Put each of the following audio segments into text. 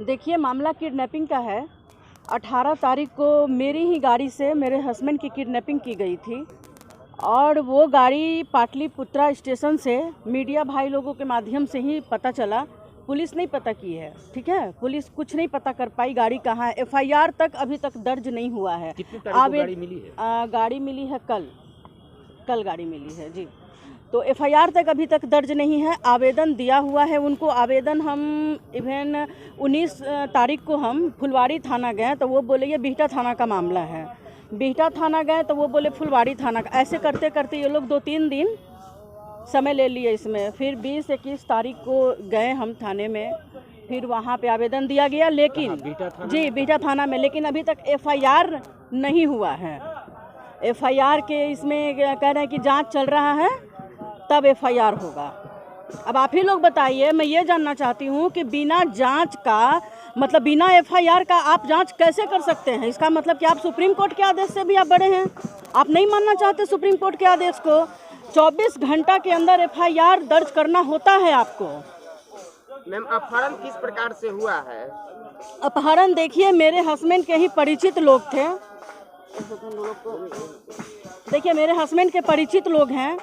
देखिए, मामला किडनैपिंग का है। 18 तारीख को मेरी ही गाड़ी से मेरे हस्बैंड की किडनैपिंग की गई थी और वो गाड़ी पाटलिपुत्रा स्टेशन से मीडिया भाई लोगों के माध्यम से ही पता चला। पुलिस नहीं पता की है, ठीक है। पुलिस कुछ नहीं पता कर पाई गाड़ी कहाँ है। एफआईआर तक अभी तक दर्ज नहीं हुआ है। कितनी तारीख को गाड़ी मिली है? गाड़ी मिली है कल गाड़ी मिली है जी। तो एफआईआर तक अभी तक दर्ज नहीं है। आवेदन दिया हुआ है उनको। आवेदन हम इवन 19 तारीख को हम फुलवाड़ी थाना गए तो वो बोले ये बिहटा थाना का मामला है। बिहटा थाना गए तो वो बोले फुलवाड़ी थाना का। ऐसे करते करते ये लोग 2-3 दिन समय ले लिए इसमें। फिर 20-21 तारीख को गए हम थाने में, फिर वहाँ पे आवेदन दिया गया, लेकिन बिहटा थाना में, लेकिन अभी तक एफआईआर नहीं हुआ है। एफआईआर के इसमें कह रहे हैं कि जांच चल रहा है तब एफआईआर होगा। अब आप ही लोग बताइए, मैं ये जानना चाहती हूँ कि बिना जांच का, मतलब बिना एफआईआर का आप जांच कैसे कर सकते हैं? इसका मतलब कि आप सुप्रीम कोर्ट के आदेश से भी आप बड़े हैं। आप नहीं मानना चाहते सुप्रीम कोर्ट के आदेश को? 24 घंटा के अंदर एफआईआर दर्ज करना होता है आपको। मैम, अपहरण किस प्रकार से हुआ है? अपहरण देखिए, मेरे हस्बैंड के ही परिचित लोग थे। देखिए, मेरे हस्बैंड के परिचित लोग हैं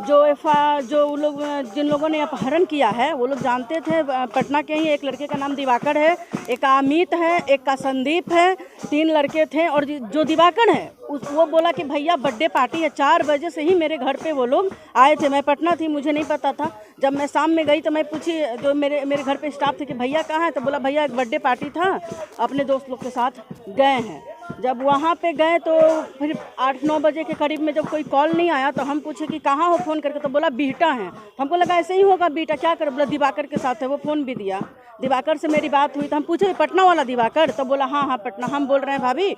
जो लोग जिन लोगों ने अपहरण किया है वो लोग जानते थे। पटना के ही एक लड़के का नाम दिवाकर है, एक का अमित है, एक का संदीप है। 3 लड़के थे और जो दिवाकर है वो बोला कि भैया बर्थडे पार्टी है। 4 बजे से ही मेरे घर पे वो लोग आए थे। मैं पटना थी, मुझे नहीं पता था। जब मैं शाम में गई तो मैं पूछी जो मेरे घर पे स्टाफ थे कि भैया कहाँ है, तो बोला भैया एक बर्थडे पार्टी था, अपने दोस्त लोग के साथ गए हैं। जब वहाँ पे गए तो फिर 8-9 बजे के करीब में जब कोई कॉल नहीं आया तो हम पूछे कि कहाँ हो फ़ोन करके, तो बोला बिहटा है। हमको लगा ऐसे ही होगा, बिहटा क्या कर, बोला दिवाकर के साथ है। वो फ़ोन भी दिया। दिवाकर से मेरी बात हुई तो हम पूछे पटना वाला दिवाकर, तो बोला हाँ पटना। हम बोल रहे हैं भाभी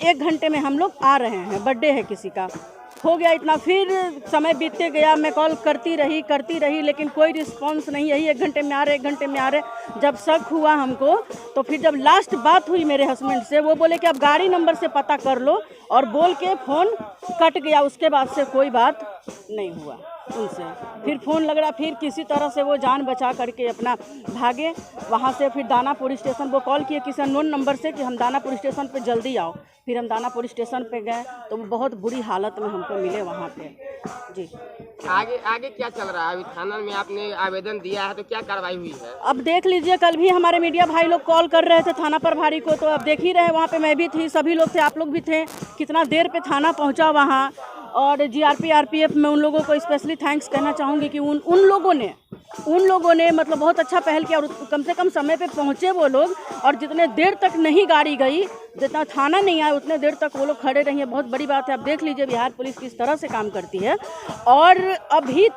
1 घंटे में हम लोग आ रहे हैं, बर्थडे है किसी का। हो गया इतना, फिर समय बीतते गया। मैं कॉल करती रही लेकिन कोई रिस्पांस नहीं। यही 1 घंटे में आ रहे। जब शक हुआ हमको तो फिर जब लास्ट बात हुई मेरे हस्बैंड से, वो बोले कि आप गाड़ी नंबर से पता कर लो, और बोल के फ़ोन कट गया। उसके बाद से कोई बात नहीं हुआ उनसे। फिर फ़ोन लग रहा, फिर किसी तरह से वो जान बचा करके अपना भागे वहाँ से। फिर दानापुर स्टेशन वो कॉल किए किसी अननोन नंबर से कि हम दानापुर स्टेशन पे जल्दी आओ। फिर हम दानापुर स्टेशन पे गए तो वो बहुत बुरी हालत में हमको मिले वहाँ पे जी। आगे क्या चल रहा है? अभी थाना में आपने आवेदन दिया है तो क्या कार्रवाई हुई है? अब देख लीजिए, कल भी हमारे मीडिया भाई लोग कॉल कर रहे थे थाना प्रभारी को, तो अब देख ही रहे, वहाँ पे मैं भी थी, सभी लोग थे, आप लोग भी थे। कितना देर पे थाना पहुँचा वहाँ। और जीआरपी आरपीएफ में उन लोगों को स्पेशली थैंक्स कहना चाहूँगी कि उन लोगों ने मतलब बहुत अच्छा पहल किया और कम से कम समय पे पहुँचे वो लोग। और जितने देर तक नहीं गाड़ी गई, जितना थाना नहीं आया उतने देर तक वो लोग खड़े रहे। बहुत बड़ी बात है। आप देख लीजिए बिहार पुलिस किस तरह से काम करती है। और अभी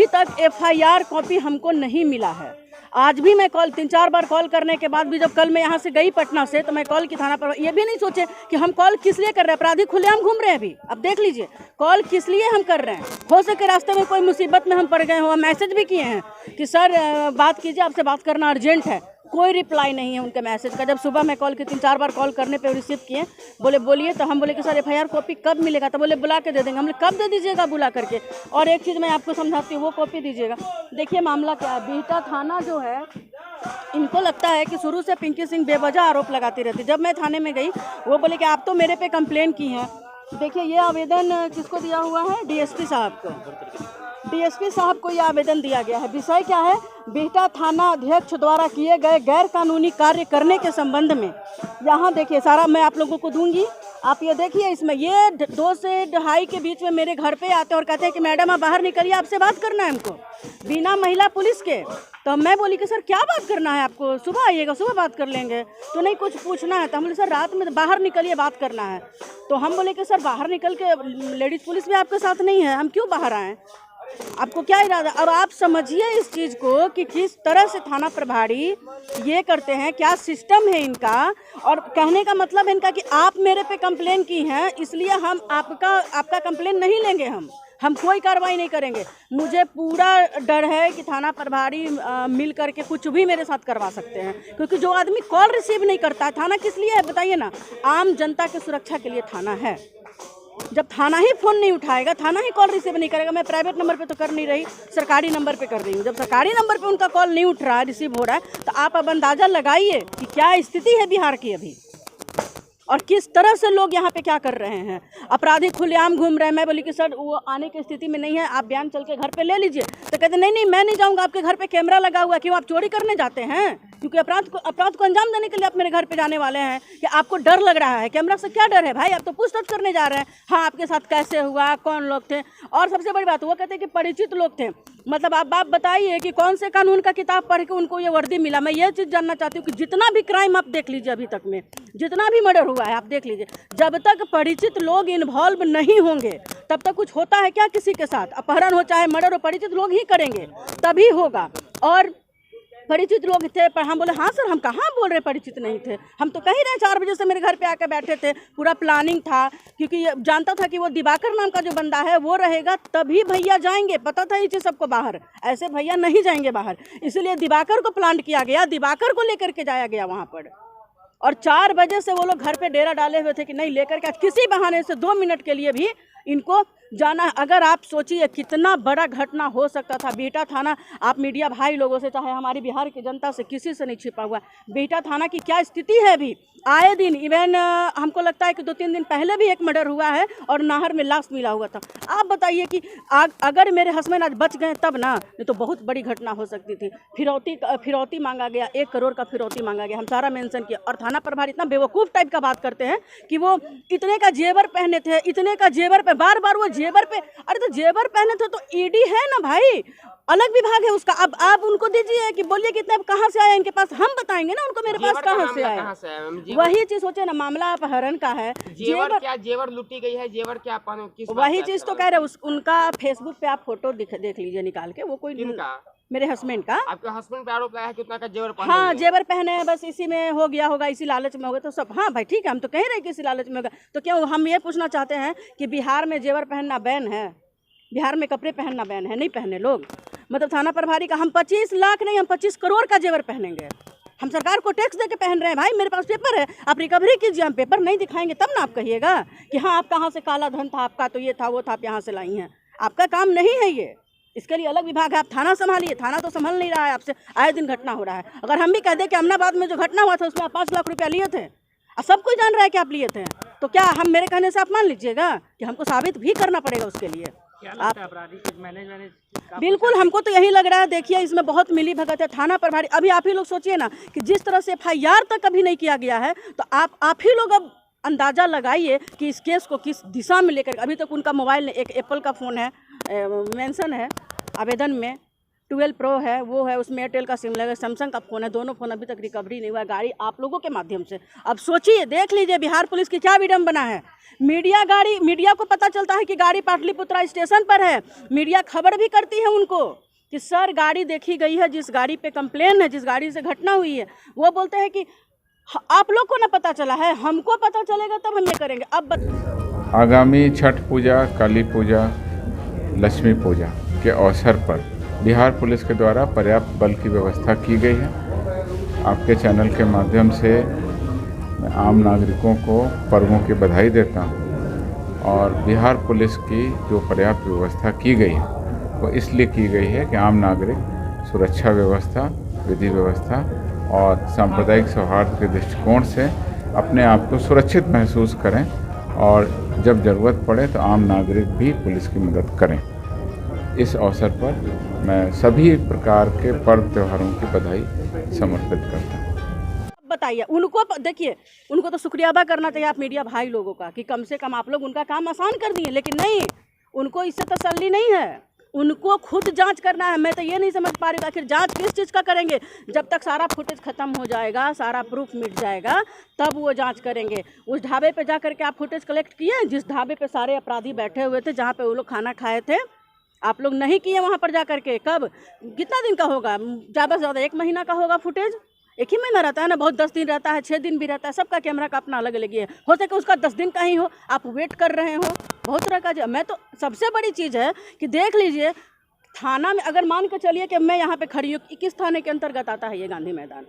तक एफआईआर कॉपी हमको नहीं मिला है। आज भी मैं 3-4 बार कॉल करने के बाद भी, जब कल मैं यहाँ से गई पटना से, तो मैं कॉल की थाना पर, ये भी नहीं सोचे कि हम कॉल किस लिए कर रहे हैं। अपराधी खुलेआम घूम रहे हैं अभी। अब देख लीजिए कॉल किस लिए हम कर रहे हैं। हो सके रास्ते में कोई मुसीबत में हम पड़ गए हो। मैसेज भी किए हैं कि सर बात कीजिए, आपसे बात करना अर्जेंट है। कोई रिप्लाई नहीं है उनके मैसेज का। जब सुबह मैं कॉल की 3-4 बार कॉल करने पे रिसीव किए, बोले बोलिए, तो हम बोले कि सर एफआईआर कॉपी कब मिलेगा, तो बोले बुला के दे देंगे। हमने कब दे दीजिएगा बुला करके। और एक चीज़ मैं आपको समझाती हूँ, वो कॉपी दीजिएगा। देखिए मामला क्या है, बिहटा थाना जो है, इनको लगता है कि शुरू से पिंकी सिंह बेवजह आरोप लगाती रहती। जब मैं थाने में गई वो बोले कि आप तो मेरे पे कंप्लेन की हैं। देखिए ये आवेदन किसको दिया हुआ है, डीएसपी साहब को। डीएसपी साहब को यह आवेदन दिया गया है। विषय क्या है, बिहटा थाना अध्यक्ष द्वारा किए गए गैर कानूनी कार्य करने के संबंध में। यहाँ देखिए सारा मैं आप लोगों को दूंगी, आप ये देखिए। इसमें ये 2 से 2:30 के बीच में मेरे घर पे आते हैं और कहते हैं कि मैडम आप बाहर निकलिए, आपसे बात करना है हमको, बिना महिला पुलिस के। तो मैं बोली कि सर क्या बात करना है आपको, सुबह आइएगा, सुबह बात कर लेंगे। तो नहीं कुछ पूछना है। तो हम बोले सर रात में बाहर निकलिए, बात करना है। तो हम बोले कि सर बाहर निकल के, लेडीज़ पुलिस भी आपके साथ नहीं है, हम क्यों बाहर आएँ, आपको क्या इरादा। अब आप समझिए इस चीज़ को कि किस तरह से थाना प्रभारी ये करते हैं, क्या सिस्टम है इनका। और कहने का मतलब है इनका कि आप मेरे पे कंप्लेन की हैं, इसलिए हम आपका कंप्लेन नहीं लेंगे, हम कोई कार्रवाई नहीं करेंगे। मुझे पूरा डर है कि थाना प्रभारी मिल करके कुछ भी मेरे साथ करवा सकते हैं, क्योंकि जो आदमी कॉल रिसीव नहीं करता है, थाना किस लिए है बताइए ना, आम जनता की सुरक्षा के लिए थाना है। जब थाना ही फ़ोन नहीं उठाएगा, थाना ही कॉल रिसीव नहीं करेगा, मैं प्राइवेट नंबर पे तो कर नहीं रही, सरकारी नंबर पे कर रही हूँ। जब सरकारी नंबर पे उनका कॉल नहीं उठ रहा है, रिसीव हो रहा है, तो आप अब अंदाज़ा लगाइए कि क्या स्थिति है बिहार की अभी, और किस तरह से लोग यहाँ पे क्या कर रहे हैं। अपराधी खुलेआम घूम रहे हैं। मैं बोली कि सर वो आने की स्थिति में नहीं है, आप बयान चल के घर पे ले लीजिए। तो कहते नहीं मैं नहीं जाऊँगा, आपके घर पे कैमरा लगा हुआ है। क्यों, आप चोरी करने जाते हैं? क्योंकि अपराध को अंजाम देने के लिए आप मेरे घर पे जाने वाले हैं, कि आपको डर लग रहा है? कैमरा से क्या डर है भाई, आप तो पूछताछ करने जा रहे हैं। हाँ, आपके साथ कैसे हुआ, कौन लोग थे, और सबसे बड़ी बात वो कहते हैं कि परिचित लोग थे। मतलब आप बताइए कि कौन से कानून का किताब पढ़ के उनको ये वर्दी मिला। मैं ये चीज़ जानना चाहती हूँ कि जितना भी क्राइम आप देख लीजिए, अभी तक में जितना भी मर्डर हुआ है आप देख लीजिए, जब तक परिचित लोग इन्वॉल्व नहीं होंगे तब तक कुछ होता है क्या किसी के साथ? अपहरण हो चाहे मर्डर हो, परिचित लोग ही करेंगे तभी होगा। और परिचित लोग थे, पर हम बोले हाँ सर, हम कहाँ बोल रहे परिचित नहीं थे, हम तो कहीं रहे 4 बजे से मेरे घर पे आकर बैठे थे। पूरा प्लानिंग था, क्योंकि जानता था कि वो दिवाकर नाम का जो बंदा है वो रहेगा तभी भैया जाएंगे। पता था ये चीज़ सबको बाहर, ऐसे भैया नहीं जाएंगे बाहर, इसलिए दिवाकर को प्लान किया गया, दिवाकर को लेकर के जाया गया वहाँ पर। और 4 बजे से वो लोग घर पे डेरा डाले हुए थे कि नहीं लेकर के किसी बहाने से 2 मिनट के लिए भी इनको जाना है। अगर आप सोचिए कितना बड़ा घटना हो सकता था। बिहटा थाना, आप मीडिया भाई लोगों से, चाहे हमारी बिहार की जनता से, किसी से नहीं छिपा हुआ। बिहटा थाना की क्या स्थिति है अभी, आए दिन इवन हमको लगता है कि 2-3 दिन पहले भी एक मर्डर हुआ है और नहर में लाश मिला हुआ था। आप बताइए कि अगर मेरे हस्बैंड आज बच गए तब ना, नहीं तो बहुत बड़ी घटना हो सकती थी। फिरौती मांगा गया, 1 करोड़ का फिरौती मांगा गया, हम सारा मेंशन किया। और थाना प्रभारी इतना बेवकूफ़ टाइप का बात करते हैं कि वो इतने का जेवर पहने थे, इतने का जेवर पे, बार बार वो जेवर पे, अरे तो जेवर पहने थे तो ईडी है ना भाई, अलग विभाग है उसका। अब आप उनको दीजिए कि बोलिए कितने कहाँ से आया इनके पास, हम बताएंगे ना उनको मेरे पास कहाँ से आया। वही चीज सोचे ना, मामला अपहरण का है। जेवर लूटी गई है, जेवर क्या किस वही चीज तो कह रहे उनका फेसबुक पे आप फोटो देख लीजिए निकाल के। वो कोई मेरे हस्बैंड का, आपके हस्बैंड पे आरोप लगा है कितना का जेवर पहने? हाँ, जेवर पहने हैं, बस इसी में हो गया होगा, इसी लालच में होगा। तो सब हाँ भाई ठीक है, हम तो कह रहे हैं कि इसी लालच में होगा। तो क्यों हम ये पूछना चाहते हैं कि बिहार में जेवर पहनना बैन है, बिहार में कपड़े पहनना बैन है, नहीं पहने लोग। मतलब थाना प्रभारी का हम 25 लाख नहीं, हम 25 करोड़ का जेवर पहनेंगे। हम सरकार को टैक्स दे के पहन रहे हैं भाई, मेरे पास पेपर है, आप रिकवरी कीजिए। हम पेपर नहीं दिखाएंगे तब ना आप कहिएगा कि हाँ आप कहाँ से काला धन था आपका, तो ये था वो था, आप यहाँ से लाई हैं। आपका काम नहीं है ये, इसके लिए अलग विभाग है। आप थाना संभालिए, थाना तो संभल नहीं रहा है आपसे, आए दिन घटना हो रहा है। अगर हम भी कह दें कि अमनाबाद में जो घटना हुआ था उसमें आप 5 लाख रुपया लिए थे, और सब कोई जान रहा है कि आप लिए थे, तो क्या हम मेरे कहने से आप मान लीजिएगा कि हमको साबित भी करना पड़ेगा उसके लिए? आप बिल्कुल, हमको तो यही लग रहा है। देखिए इसमें बहुत मिली भगत है। थाना प्रभारी, अभी आप ही लोग सोचिए ना कि जिस तरह से FIR तक अभी नहीं किया गया है, तो आप ही लोग अब अंदाज़ा लगाइए कि इस केस को किस दिशा में लेकर। अभी तक उनका मोबाइल, एक एप्पल का फ़ोन है, मेंशन है आवेदन में, 12 प्रो है, वो है, उसमें एयरटेल का सिम लगा, सैमसंग का फ़ोन है, दोनों फ़ोन अभी तक रिकवरी नहीं हुआ। गाड़ी आप लोगों के माध्यम से, अब सोचिए, देख लीजिए बिहार पुलिस की क्या विडम्बना है। मीडिया को पता चलता है कि गाड़ी पाटलिपुत्रा स्टेशन पर है, मीडिया खबर भी करती है उनको कि सर गाड़ी देखी गई है, जिस गाड़ी पे कंप्लेन है, जिस गाड़ी से घटना हुई है। वो बोलते हैं कि आप लोग को ना पता चला है, हमको पता चलेगा तब हम ये करेंगे। अब आगामी छठ पूजा, काली पूजा, लक्ष्मी पूजा के अवसर पर बिहार पुलिस के द्वारा पर्याप्त बल की व्यवस्था की गई है। आपके चैनल के माध्यम से मैं आम नागरिकों को पर्वों की बधाई देता हूं। और बिहार पुलिस की जो पर्याप्त व्यवस्था की गई है वो इसलिए की गई है कि आम नागरिक सुरक्षा व्यवस्था, विधि व्यवस्था और सांप्रदायिक सौहार्द के दृष्टिकोण से अपने आप को सुरक्षित महसूस करें, और जब ज़रूरत पड़े तो आम नागरिक भी पुलिस की मदद करें। इस अवसर पर मैं सभी प्रकार के पर्व त्योहारों की बधाई समर्पित करता हूँ। बताइए उनको, देखिए उनको तो शुक्रिया अदा करना चाहिए आप मीडिया भाई लोगों का कि कम से कम आप लोग उनका काम आसान कर दिए, लेकिन नहीं, उनको इससे तसल्ली नहीं है, उनको खुद जांच करना है। मैं तो ये नहीं समझ पा रही हूँ आखिर जांच किस चीज़ का करेंगे। जब तक सारा फुटेज ख़त्म हो जाएगा, सारा प्रूफ मिट जाएगा, तब वो जांच करेंगे। उस ढाबे पे जा करके आप फुटेज कलेक्ट किए, जिस ढाबे पे सारे अपराधी बैठे हुए थे, जहाँ पे वो लोग खाना खाए थे, आप लोग नहीं किए वहाँ पर जा करके? कब, कितना दिन का होगा? ज़्यादा से ज़्यादा 1 महीना का होगा फुटेज। 1 ही महीना रहता है ना, बहुत 10 दिन रहता है, 6 दिन भी रहता है, सबका कैमरा का अपना अलग अलग है। हो सके उसका 10 दिन का ही हो, आप वेट कर रहे हो, बहुत तरह का। मैं तो सबसे बड़ी चीज़ है कि देख लीजिए थाना में, अगर मान के चलिए कि मैं यहाँ पे खड़ी हूँ, किस थाने के अंतर्गत आता है ये गांधी मैदान?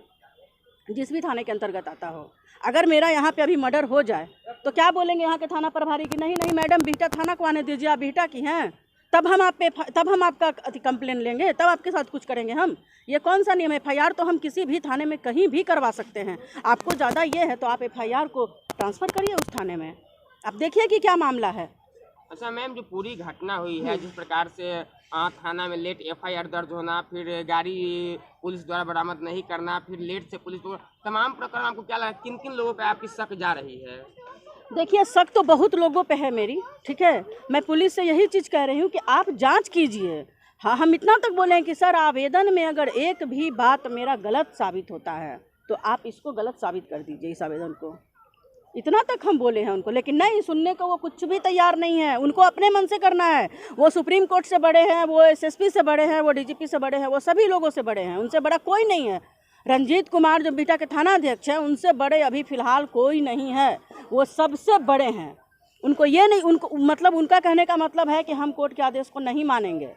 जिस भी थाने के अंतर्गत आता हो। अगर मेरा यहाँ पे अभी मर्डर हो जाए तो क्या बोलेंगे यहाँ के थाना प्रभारी की नहीं नहीं मैडम बिहटा थाना को आने दीजिए, आप बिहटा की हैं, तब हम आपका कंप्लेन लेंगे, तब आपके साथ कुछ करेंगे हम। ये कौन सा नियम है? FIR तो हम किसी भी थाने में कहीं भी करवा सकते हैं। आपको ज़्यादा ये है तो आप FIR को ट्रांसफ़र करिए उस थाने में, आप देखिए कि क्या मामला है। अच्छा मैम, जो पूरी घटना हुई है, जिस प्रकार से थाना में लेट FIR दर्ज होना, फिर गाड़ी पुलिस द्वारा बरामद नहीं करना, फिर लेट से पुलिस को, तमाम प्रकरण आपको क्या लगा, किन किन लोगों पे आपकी शक जा रही है? देखिए शक तो बहुत लोगों पे है मेरी, ठीक है। मैं पुलिस से यही चीज़ कह रही हूँ कि आप जांच कीजिए। हाँ, हम इतना तक बोले हैं कि सर आवेदन में अगर एक भी बात मेरा गलत साबित होता है तो आप इसको गलत साबित कर दीजिए, इस आवेदन को। इतना तक हम बोले हैं उनको, लेकिन नहीं सुनने को वो कुछ भी तैयार नहीं है। उनको अपने मन से करना है। वो सुप्रीम कोर्ट से बड़े हैं, वो SSP से बड़े हैं, वो DGP से बड़े हैं, वो सभी लोगों से बड़े हैं, उनसे बड़ा कोई नहीं है। रंजीत कुमार जो बिहटा के थाना अध्यक्ष हैं, उनसे बड़े अभी फ़िलहाल कोई नहीं है, वो सबसे बड़े हैं। उनको ये नहीं, उनको मतलब उनका कहने का मतलब है कि हम कोर्ट के आदेश को नहीं मानेंगे।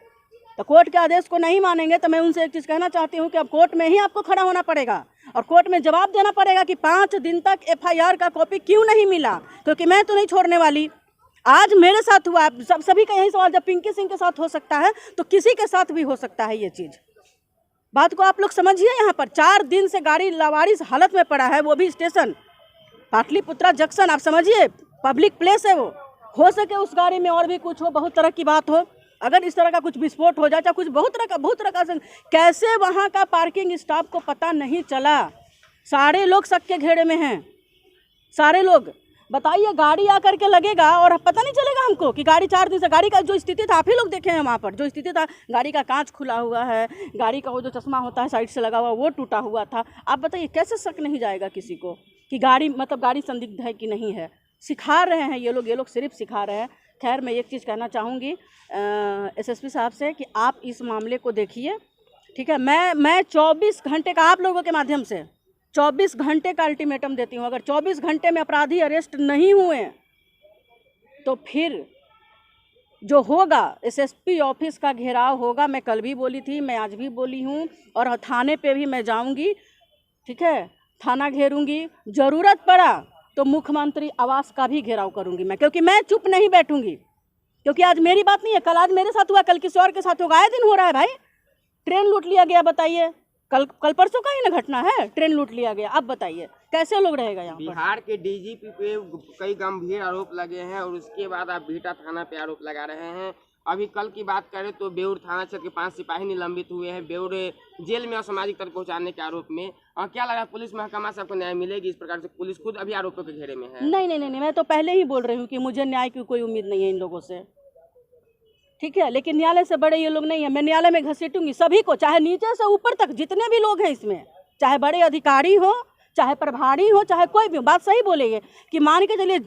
तो कोर्ट के आदेश को नहीं मानेंगे तो मैं उनसे एक चीज़ कहना चाहती हूँ कि अब कोर्ट में ही आपको खड़ा होना पड़ेगा और कोर्ट में जवाब देना पड़ेगा कि 5 दिन तक FIR का कॉपी क्यों नहीं मिला, क्योंकि मैं तो नहीं छोड़ने वाली। आज मेरे साथ हुआ, सभी का यही सवाल, जब पिंकी सिंह के साथ हो सकता है तो किसी के साथ भी हो सकता है ये चीज़। बात को आप लोग समझिए। यहाँ पर 4 दिन से गाड़ी लावारिस हालत में पड़ा है, वो भी स्टेशन पाटलिपुत्रा जंक्शन, आप समझिए पब्लिक प्लेस है वो। हो सके उस गाड़ी में और भी कुछ हो, बहुत तरह की बात हो, अगर इस तरह का कुछ विस्फोट हो जाए, चाहे कुछ बहुत तरह का कैसे वहाँ का पार्किंग स्टाफ को पता नहीं चला? सारे लोग शक के घेरे में हैं, सारे लोग। बताइए, गाड़ी आकर के लगेगा और पता नहीं चलेगा हमको कि गाड़ी 4 दिन से, गाड़ी का जो स्थिति था आप ही लोग देखे हैं वहाँ पर, जो स्थिति था, गाड़ी का कांच खुला हुआ है, गाड़ी का वो जो चश्मा होता है साइड से लगा हुआ वो टूटा हुआ था। आप बताइए कैसे शक नहीं जाएगा किसी को कि गाड़ी गाड़ी संदिग्ध है कि नहीं है? सिखा रहे हैं ये लोग सिर्फ सिखा रहे हैं। खैर, मैं एक चीज़ कहना चाहूँगी SSP साहब से कि आप इस मामले को देखिए, ठीक है। मैं 24 घंटे का आप लोगों के माध्यम से 24 घंटे का अल्टीमेटम देती हूँ। अगर 24 घंटे में अपराधी अरेस्ट नहीं हुए तो फिर जो होगा SSP ऑफिस का घेराव होगा। मैं कल भी बोली थी, मैं आज भी बोली हूँ, और थाने पे भी मैं जाऊँगी, ठीक है। थाना घेरूँगी, ज़रूरत पड़ा तो मुख्यमंत्री आवास का भी घेराव करूँगी मैं, क्योंकि मैं चुप नहीं बैठूँगी। क्योंकि आज मेरी बात नहीं है, कल आज मेरे साथ हुआ, कल किसी और के साथ होगा। आए दिन हो रहा है भाई, ट्रेन लूट लिया गया, बताइए। कल परसों का ही ना घटना है, ट्रेन लूट लिया गया। अब बताइए कैसे लोग रहेगा यहाँ पर? बिहार के DGP पे कई गंभीर आरोप लगे हैं और उसके बाद आप बिहटा थाना पे आरोप लगा रहे हैं। अभी कल की बात करें तो बेउर थाना क्षेत्र के 5 सिपाही निलंबित हुए हैं बेउर जेल में असामाजिक तत्व पहुंचाने के आरोप में। और क्या लगा, पुलिस महकमा से आपको न्याय मिलेगी? इस प्रकार से पुलिस खुद अभी आरोपों के घेरे में है। नहीं, मैं तो पहले ही बोल रही हूँ कि मुझे न्याय की कोई उम्मीद नहीं है इन लोगों से, ठीक है। लेकिन न्यायालय से बड़े ये लोग नहीं है। मैं न्यायालय में घसीटूंगी सभी को, चाहे नीचे से ऊपर तक जितने भी लोग हैं इसमें, चाहे बड़े अधिकारी हो, चाहे प्रभारी हो, चाहे कोई भी। बात सही बोलेंगे कि मान के चलिए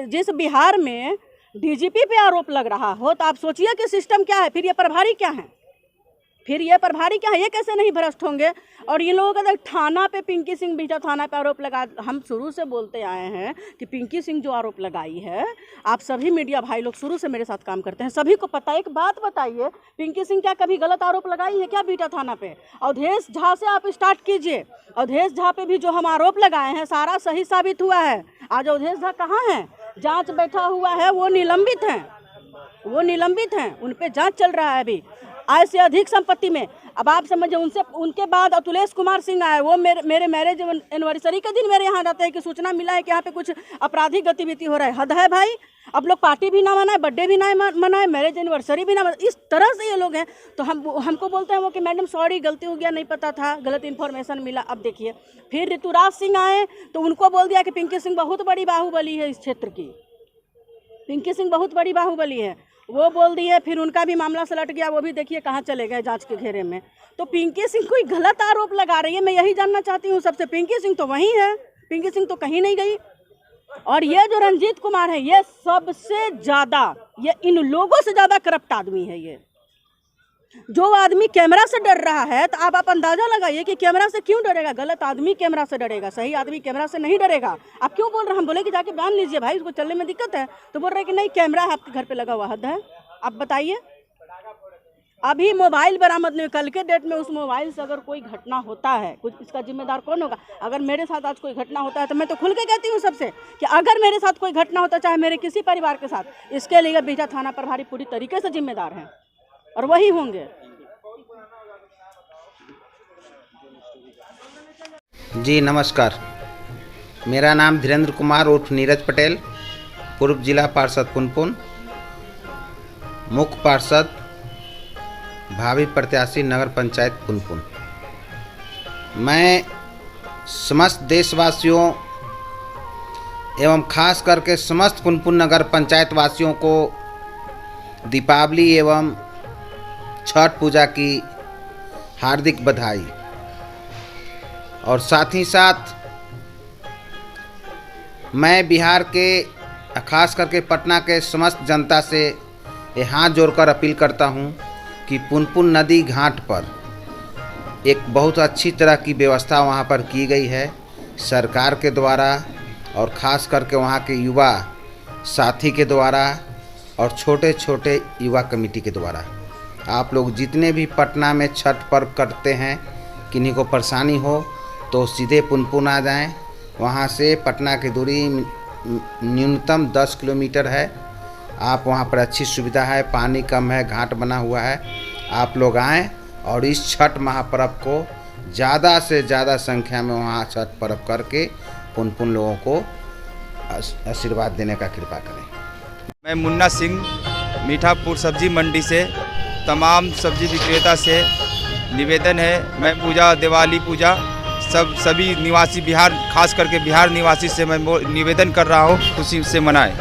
जिस बिहार में DGP पे आरोप लग रहा हो, तो आप सोचिए कि सिस्टम क्या है, फिर ये प्रभारी क्या है, ये कैसे नहीं भ्रष्ट होंगे? और ये लोगों का थाना पे पिंकी सिंह बिहटा थाना पे आरोप लगा, हम शुरू से बोलते आए हैं कि पिंकी सिंह जो आरोप लगाई है, आप सभी मीडिया भाई लोग शुरू से मेरे साथ काम करते हैं, सभी को पता है। एक बात बताइए, पिंकी सिंह क्या कभी गलत आरोप लगाई है क्या बिहटा थाना पे? अवधेश झा से आप स्टार्ट कीजिए। अवधेश झा पे भी जो हम आरोप लगाए हैं सारा सही साबित हुआ है। आज अवधेश झा कहाँ हैं? जांच बैठा हुआ है, वो निलंबित हैं, उन पे जांच चल रहा है अभी, आय से अधिक संपत्ति में। अब आप समझिए, उनके बाद अतुलेश कुमार सिंह आए, वो मेरे मैरिज एनिवर्सरी के दिन मेरे यहाँ रहते हैं कि सूचना मिला है कि यहाँ पे कुछ आपराधिक गतिविधि हो रहा है। हद है भाई, अब लोग पार्टी भी ना मनाए, बर्थडे भी ना मनाए, मैरिज एनिवर्सरी भी ना मनाए, इस तरह से ये लोग हैं। तो हमको बोलते हैं वो कि मैडम सॉरी, गलती हो गया, नहीं पता था, गलत इन्फॉर्मेशन मिला। अब देखिए, फिर ऋतुराज सिंह आए तो उनको बोल दिया कि पिंकी सिंह बहुत बड़ी बाहुबली है इस क्षेत्र की, पिंकी सिंह बहुत बड़ी बाहुबली है, वो बोल दी है। फिर उनका भी मामला सलट गया, वो भी देखिए कहाँ चले गए जांच के घेरे में। तो पिंकी सिंह कोई गलत आरोप लगा रही है, मैं यही जानना चाहती हूँ सबसे। पिंकी सिंह तो वहीं है, पिंकी सिंह तो कहीं नहीं गई। और ये जो रंजीत कुमार है, ये सबसे ज़्यादा, ये इन लोगों से ज़्यादा करप्ट आदमी है। ये जो आदमी कैमरा से डर रहा है, तो आप अंदाजा लगाइए कि कैमरा से क्यों डरेगा। गलत आदमी कैमरा से डरेगा, सही आदमी कैमरा से नहीं डरेगा। आप क्यों बोल रहे हैं? हम बोले कि जाके बयान लीजिए भाई, उसको चलने में दिक्कत है, तो बोल रहे हैं कि नहीं कैमरा है आपके घर पे लगा हुआ। हद है। आप बताइए, अभी मोबाइल बरामद नहीं, कल के डेट में उस मोबाइल से अगर कोई घटना होता है, कुछ इसका जिम्मेदार कौन होगा? अगर मेरे साथ आज कोई घटना होता है तो मैं तो खुल के कहती हूँ सबसे कि अगर मेरे साथ कोई घटना होता है, चाहे मेरे किसी परिवार के साथ, इसके लिए बिहटा थाना प्रभारी पूरी तरीके से जिम्मेदार हैं और वही होंगे। जी नमस्कार, मेरा नाम धीरेन्द्र कुमार उर्फ नीरज पटेल, पूर्व जिला पार्षद पुनपुन, मुख्य पार्षद, भावी प्रत्याशी नगर पंचायत पुनपुन। मैं समस्त देशवासियों एवं खास करके समस्त पुनपुन नगर पंचायत वासियों को दीपावली एवं छठ पूजा की हार्दिक बधाई और साथ ही साथ मैं बिहार के खास करके पटना के समस्त जनता से ये हाथ जोड़कर अपील करता हूँ कि पुनपुन नदी घाट पर एक बहुत अच्छी तरह की व्यवस्था वहाँ पर की गई है सरकार के द्वारा और ख़ास करके वहाँ के युवा साथी के द्वारा और छोटे छोटे युवा कमेटी के द्वारा। आप लोग जितने भी पटना में छठ पर्व करते हैं, किन्हीं को परेशानी हो तो सीधे पुनपुन आ जाएं। वहाँ से पटना की दूरी न्यूनतम 10 किलोमीटर है। आप वहाँ पर अच्छी सुविधा है, पानी कम है, घाट बना हुआ है। आप लोग आएँ और इस छठ महापर्व को ज़्यादा से ज़्यादा संख्या में वहाँ छठ पर्व करके पुनपुन लोगों को आशीर्वाद देने का कृपा करें। मैं मुन्ना सिंह मीठापुर सब्जी मंडी से तमाम सब्जी विक्रेता से निवेदन है, मैं पूजा दिवाली पूजा सभी निवासी बिहार खास करके बिहार निवासी से मैं निवेदन कर रहा हूँ खुशी से मनाएं।